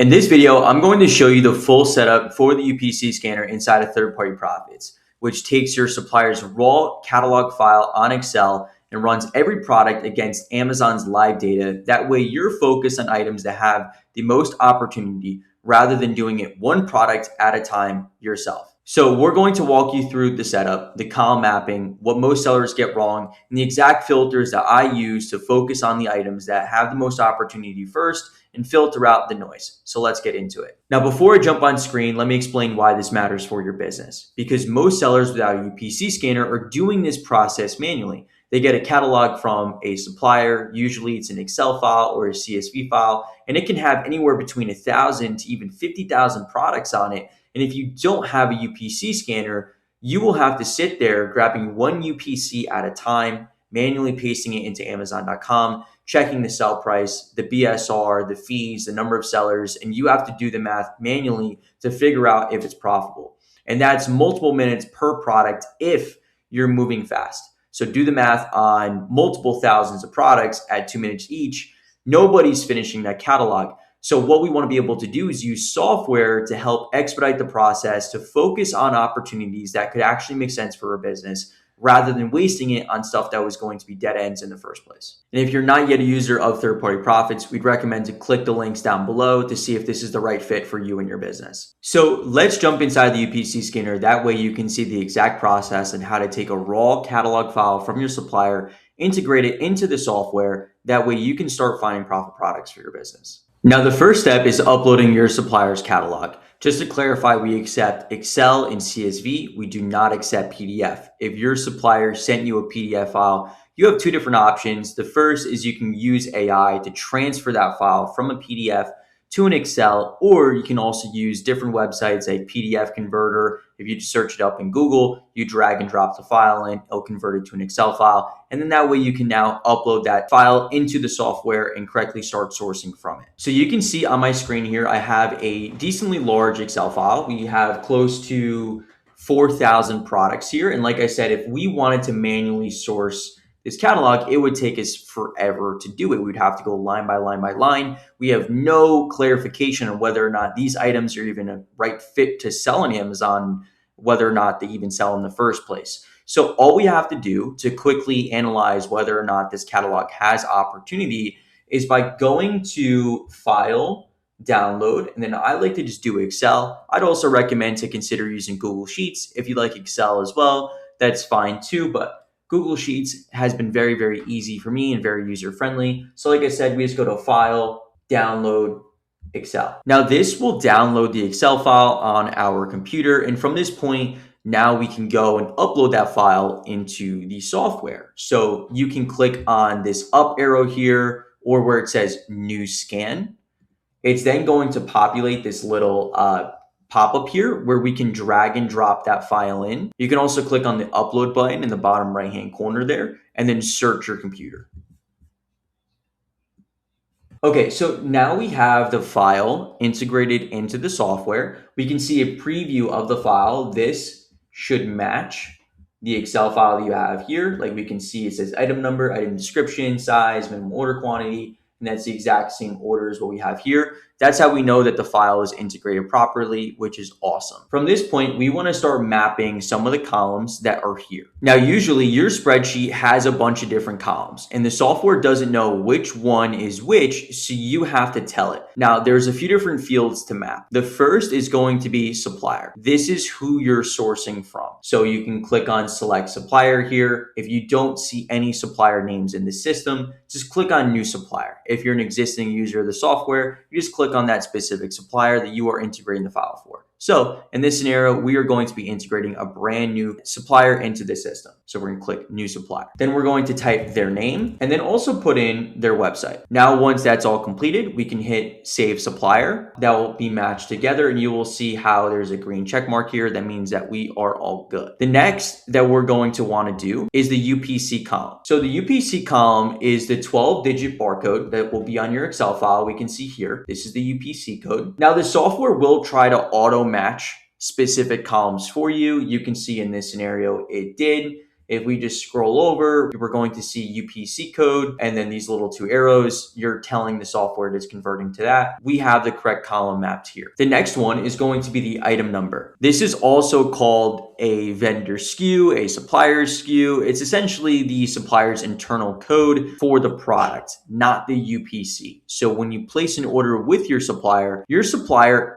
In this video, I'm going to show you the full setup for the UPC scanner inside of third-party profits, which takes your supplier's raw catalog file on Excel and runs every product against Amazon's live data. That way you're focused on items that have the most opportunity rather than doing it one product at a time yourself. So we're going to walk you through the setup, the column mapping, what most sellers get wrong, and the exact filters that I use to focus on the items that have the most opportunity first and filter out the noise. So let's get into it. Now, before I jump on screen, let me explain why this matters for your business. Because most sellers without a UPC scanner are doing this process manually. They get a catalog from a supplier. Usually it's an Excel file or a CSV file, and it can have anywhere between 1,000 to even 50,000 products on it. And if you don't have a UPC scanner, you will have to sit there grabbing one UPC at a time, manually pasting it into Amazon.com, checking the sell price, the BSR, the fees, the number of sellers, and you have to do the math manually to figure out if it's profitable. And that's multiple minutes per product if you're moving fast. So do the math on multiple thousands of products at 2 minutes each. Nobody's finishing that catalog. So what we want to be able to do is use software to help expedite the process, to focus on opportunities that could actually make sense for a business rather than wasting it on stuff that was going to be dead ends in the first place. And if you're not yet a user of third-party profits, we'd recommend to click the links down below to see if this is the right fit for you and your business. So let's jump inside the UPC scanner. That way you can see the exact process and how to take a raw catalog file from your supplier, integrate it into the software. That way you can start finding profit products for your business. Now, the first step is uploading your supplier's catalog. Just to clarify, we accept Excel and CSV. We do not accept PDF. If your supplier sent you a PDF file, you have two different options. The first is you can use AI to transfer that file from a PDF to an Excel, or you can also use different websites, a PDF converter. If you just search it up in Google, you drag and drop the file in, it'll convert it to an Excel file. And then that way you can now upload that file into the software and correctly start sourcing from it. So you can see on my screen here, I have a decently large Excel file. We have close to 4,000 products here. And like I said, if we wanted to manually source this catalog, it would take us forever to do it. We'd have to go line by line by line. We have no clarification on whether or not these items are even a right fit to sell on Amazon, whether or not they even sell in the first place. So all we have to do to quickly analyze whether or not this catalog has opportunity is by going to File, Download, and then I like to just do Excel. I'd also recommend to consider using Google Sheets. If you like Excel as well, that's fine too, but Google Sheets has been very, very easy for me and very user-friendly. So like I said, we just go to File, Download, Excel. Now this will download the Excel file on our computer. And from this point, now we can go and upload that file into the software. So you can click on this up arrow here or where it says New Scan. It's then going to populate this little pop-up here where we can drag and drop that file in. You can also click on the upload button in the bottom right-hand corner there and then search your computer. Okay, so now we have the file integrated into the software. We can see a preview of the file. This should match the Excel file that you have here. Like we can see it says item number, item description, size, minimum order quantity, and that's the exact same order as what we have here. That's how we know that the file is integrated properly, which is awesome. From this point, we want to start mapping some of the columns that are here. Now, usually your spreadsheet has a bunch of different columns and the software doesn't know which one is which, so you have to tell it. Now, there's a few different fields to map. The first is going to be supplier. This is who you're sourcing from. So you can click on select supplier here. If you don't see any supplier names in the system, just click on new supplier. If you're an existing user of the software, you just click on that specific supplier that you are integrating the file for. So in this scenario, we are going to be integrating a brand new supplier into the system. So we're going to click new supplier. Then we're going to type their name and then also put in their website. Now, once that's all completed, we can hit save supplier. That will be matched together and you will see how there's a green check mark here. That means that we are all good. The next that we're going to want to do is the UPC column. So the UPC column is the 12-digit barcode that will be on your Excel file. We can see here, this is the UPC code. Now the software will try to auto match specific columns for you. You can see in this scenario, it did. If we just scroll over, we're going to see UPC code and then these little two arrows. You're telling the software it's converting to that. We have the correct column mapped here. The next one is going to be the item number. This is also called a vendor SKU, a supplier SKU. It's essentially the supplier's internal code for the product, not the UPC. So when you place an order with your supplier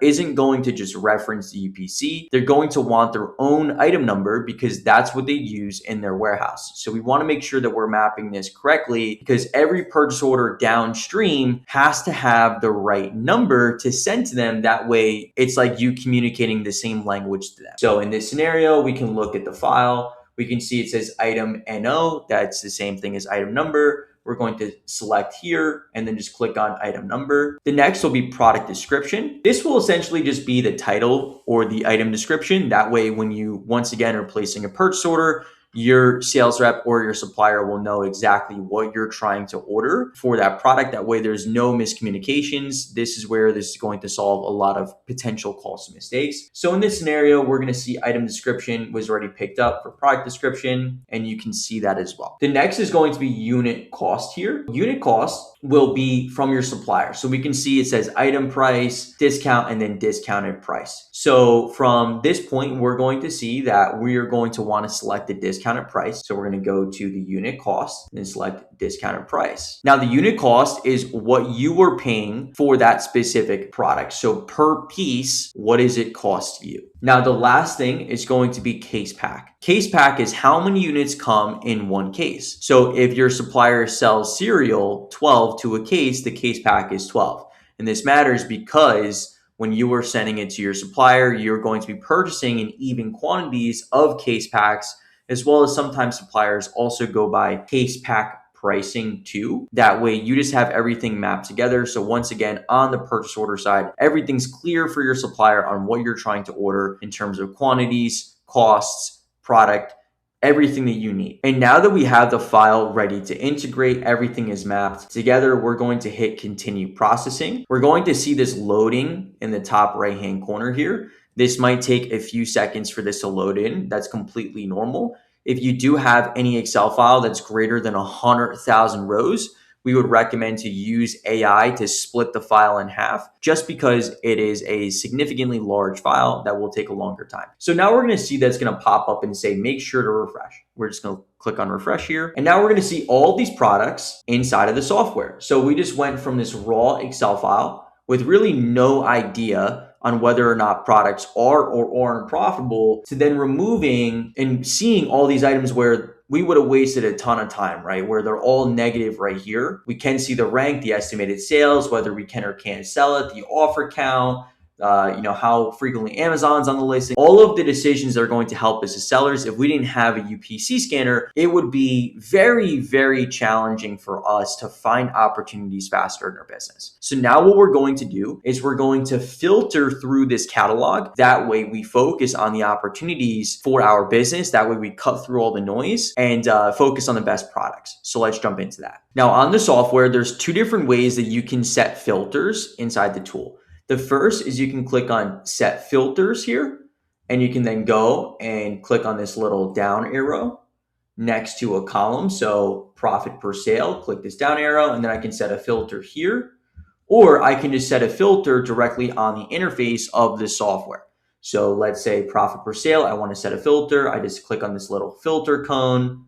isn't going to just reference the UPC. They're going to want their own item number because that's what they use in their warehouse. So we want to make sure that we're mapping this correctly because every purchase order downstream has to have the right number to send to them. That way it's like you communicating the same language to them. So in this scenario, we can look at the file. We can see it says item NO. That's the same thing as item number. We're going to select here and then just click on item number. The next will be product description. This will essentially just be the title or the item description. That way, when you once again are placing a purchase order, your sales rep or your supplier will know exactly what you're trying to order for that product. That way there's no miscommunications. This is where this is going to solve a lot of potential cost mistakes. So in this scenario, we're going to see item description was already picked up for product description, and you can see that as well. The next is going to be unit cost here. Unit cost will be from your supplier. So we can see it says item price, discount, and then discounted price. So from this point, we're going to see that we are going to want to select the discounted price. So we're going to go to the unit cost and select discounted price. Now the unit cost is what you were paying for that specific product. So per piece, what does it cost you? Now the last thing is going to be case pack. Case pack is how many units come in one case. So if your supplier sells cereal 12 to a case, the case pack is 12. And this matters because when you are sending it to your supplier, you're going to be purchasing in even quantities of case packs, as well as sometimes suppliers also go by case pack pricing too. That way you just have everything mapped together. So once again, on the purchase order side, everything's clear for your supplier on what you're trying to order in terms of quantities, costs, product, everything that you need. And now that we have the file ready to integrate, everything is mapped together, we're going to hit continue processing. We're going to see this loading in the top right-hand corner here. This might take a few seconds for this to load in. That's completely normal. If you do have any Excel file that's greater than 100,000 rows, we would recommend to use AI to split the file in half just because it is a significantly large file that will take a longer time. So now we're going to see that's going to pop up and say, make sure to refresh. We're just going to click on refresh here. And now we're going to see all these products inside of the software. So we just went from this raw Excel file with really no idea on whether or not products are or aren't profitable to then removing and seeing all these items where we would have wasted a ton of time, right? Where they're all negative right here. We can see the rank, the estimated sales, whether we can or can't sell it, the offer count, how frequently Amazon's on the listing. All of the decisions that are going to help us as sellers. If we didn't have a UPC scanner, it would be very, very challenging for us to find opportunities faster in our business. So now what we're going to do is we're going to filter through this catalog. That way we focus on the opportunities for our business. That way we cut through all the noise and focus on the best products. So let's jump into that. Now on the software, there's two different ways that you can set filters inside the tool. The first is you can click on set filters here, and you can then go and click on this little down arrow next to a column. So profit per sale, click this down arrow, and then I can set a filter here, or I can just set a filter directly on the interface of the software. So let's say profit per sale, I want to set a filter. I just click on this little filter cone,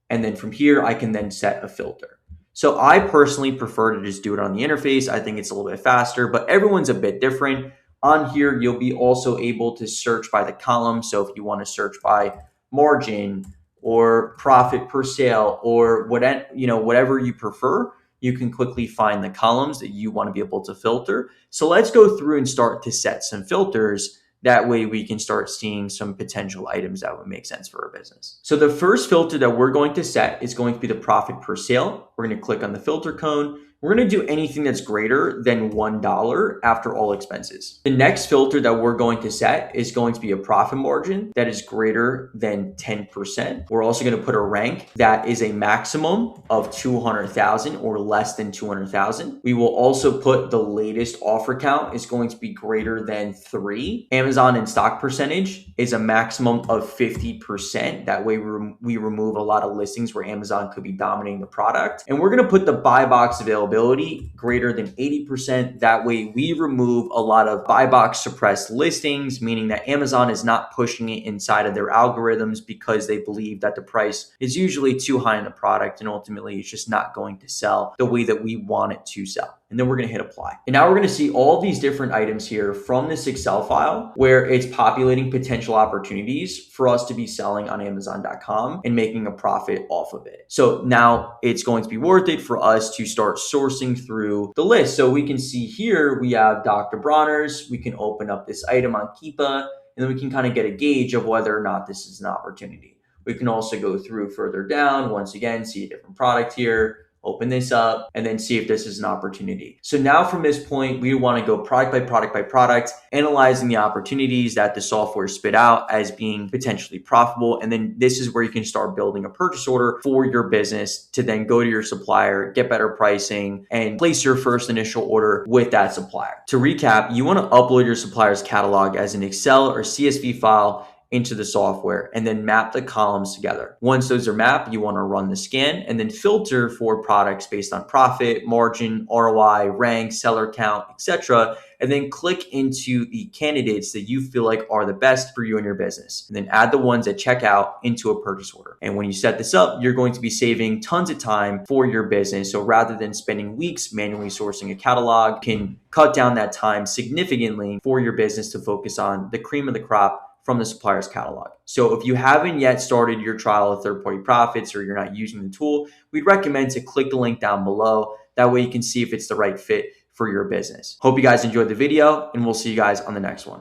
and then from here, I can then set a filter. So I personally prefer to just do it on the interface. I think it's a little bit faster, but everyone's a bit different. On here, you'll be also able to search by the column. So if you want to search by margin or profit per sale or whatever you prefer, you can quickly find the columns that you want to be able to filter. So let's go through and start to set some filters. That way we can start seeing some potential items that would make sense for our business. So the first filter that we're going to set is going to be the profit per sale. We're going to click on the filter cone. we're going to do anything that's greater than $1 after all expenses. The next filter that we're going to set is going to be a profit margin that is greater than 10%. We're also going to put a rank that is a maximum of 200,000 or less than 200,000. We will also put the latest offer count is going to be greater than 3. Amazon in stock percentage is a maximum of 50%. That way we remove a lot of listings where Amazon could be dominating the product. And we're going to put the buy box availability greater than 80%. That way we remove a lot of buy box suppressed listings, meaning that Amazon is not pushing it inside of their algorithms because they believe that the price is usually too high in the product and ultimately it's just not going to sell the way that we want it to sell. And then we're going to hit apply. And now we're going to see all these different items here from this Excel file where it's populating potential opportunities for us to be selling on Amazon.com and making a profit off of it. So now it's going to be worth it for us to start sourcing through the list. So we can see here, we have Dr. Bronner's. We can open up this item on Keepa, and then we can kind of get a gauge of whether or not this is an opportunity. We can also go through further down, once again, see a different product here, open this up, and then see if this is an opportunity. So now from this point, we want to go product by product by product, analyzing the opportunities that the software spit out as being potentially profitable. And then this is where you can start building a purchase order for your business to then go to your supplier, get better pricing, and place your first initial order with that supplier. To recap, you want to upload your supplier's catalog as an Excel or CSV file into the software and then map the columns together. Once those are mapped, you want to run the scan and then filter for products based on profit, margin, ROI, rank, seller count, etc. And then click into the candidates that you feel like are the best for you and your business. And then add the ones that check out into a purchase order. And when you set this up, you're going to be saving tons of time for your business. So rather than spending weeks manually sourcing a catalog, you can cut down that time significantly for your business to focus on the cream of the crop from the supplier's catalog. So if you haven't yet started your trial of third-party profits or you're not using the tool, we'd recommend to click the link down below. That way you can see if it's the right fit for your business. Hope you guys enjoyed the video, and we'll see you guys on the next one.